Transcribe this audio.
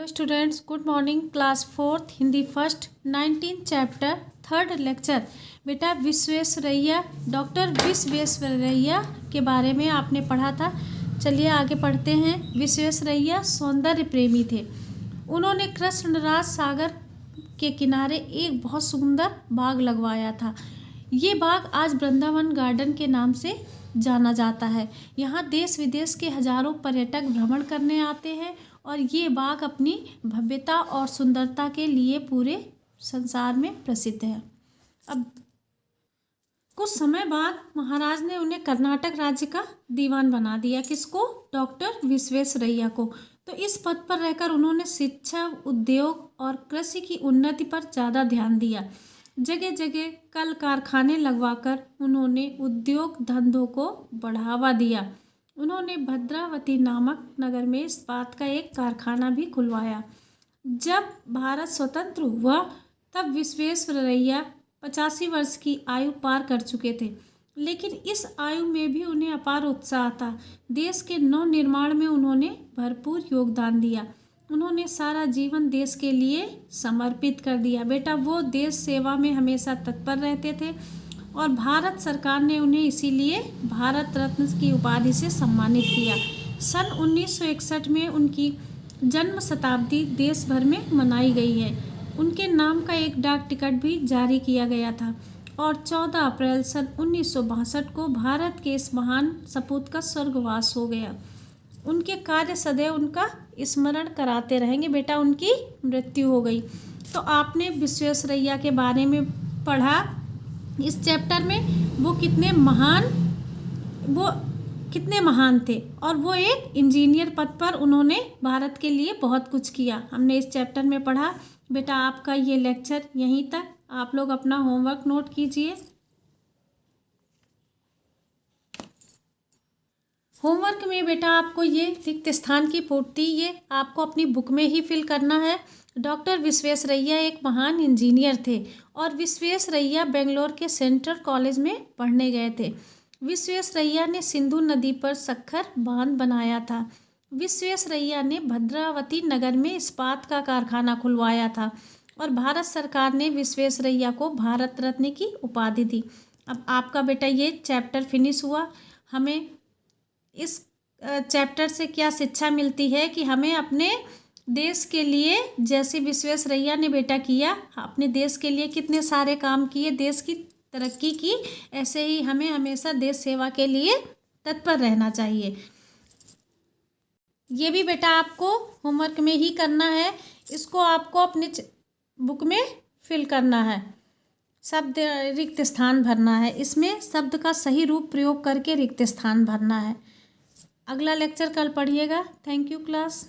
Students, good morning. Class 4th Hindi first 19 chapter 3rd lecture. बेटा Visvesvaraya, doctor Visvesvaraya के बारे में आपने पढ़ा था। चलिए आगे पढ़ते हैं। विश्वेश्वरैया सौंदर्य प्रेमी थे। उन्होंने कृष्णराज सागर के किनारे एक बहुत सुंदर बाग लगवाया था। ये बाग आज वृंदावन गार्डन के नाम से जाना जाता है। यहाँ देश विदेश के हजारों पर्यटक भ्रमण करने आते हैं और ये बाग अपनी भव्यता और सुंदरता के लिए पूरे संसार में प्रसिद्ध है। अब कुछ समय बाद महाराज ने उन्हें कर्नाटक राज्य का दीवान बना दिया। किसको? डॉक्टर विश्वेश्वरैया को। तो इस पद पर रहकर उन्होंने शिक्षा, उद्योग और कृषि की उन्नति पर ज़्यादा ध्यान दिया। जगह जगह कल कारखाने लगवाकर उन्होंने उद्योग धंधों को बढ़ावा दिया। उन्होंने भद्रावती नामक नगर में इस्पात का एक कारखाना भी खुलवाया। जब भारत स्वतंत्र हुआ तब विश्वेश्वरैया 85 वर्ष की आयु पार कर चुके थे, लेकिन इस आयु में भी उन्हें अपार उत्साह था। देश के नव निर्माण में उन्होंने भरपूर योगदान दिया। उन्होंने सारा जीवन देश के लिए समर्पित कर दिया। बेटा वो देश सेवा में हमेशा तत्पर रहते थे और भारत सरकार ने उन्हें इसीलिए भारत रत्न की उपाधि से सम्मानित किया। सन 1961 में उनकी जन्म शताब्दी देश भर में मनाई गई है। उनके नाम का एक डाक टिकट भी जारी किया गया था और 14 अप्रैल सन 1962 को भारत के इस महान सपूत का स्वर्गवास हो गया। उनके कार्य सदैव उनका स्मरण कराते रहेंगे। बेटा उनकी मृत्यु हो गई। तो आपने विश्वेश्वरैया के बारे में पढ़ा इस चैप्टर में। वो कितने महान थे और वो एक इंजीनियर पद पर उन्होंने भारत के लिए बहुत कुछ किया। हमने इस चैप्टर में पढ़ा। बेटा आपका ये लेक्चर यहीं तक। आप लोग अपना होमवर्क नोट कीजिए। होमवर्क में बेटा आपको ये रिक्त स्थान की पूर्ति ये आपको अपनी बुक में ही फिल करना है। डॉक्टर विश्वेश्वरैया एक महान इंजीनियर थे और विश्वेश्वरैया बेंगलोर के सेंट्रल कॉलेज में पढ़ने गए थे। विश्वेश्वरैया ने सिंधु नदी पर सक्खर बांध बनाया था। विश्वेश्वरैया ने भद्रावती नगर में इस्पात का कारखाना खुलवाया था और भारत सरकार ने विश्वेश्वरैया को भारत रत्न की उपाधि दी। अब आपका बेटा ये चैप्टर फिनिश हुआ। हमें इस चैप्टर से क्या शिक्षा मिलती है कि हमें अपने देश के लिए, जैसे विश्वेश्वरैया ने बेटा किया, अपने देश के लिए कितने सारे काम किए, देश की तरक्की की, ऐसे ही हमें हमेशा देश सेवा के लिए तत्पर रहना चाहिए। ये भी बेटा आपको होमवर्क में ही करना है। इसको आपको अपने बुक में फिल करना है। शब्द रिक्त स्थान भरना है। इसमें शब्द का सही रूप प्रयोग करके रिक्त स्थान भरना है। अगला लेक्चर कल पढ़िएगा। Thank you class.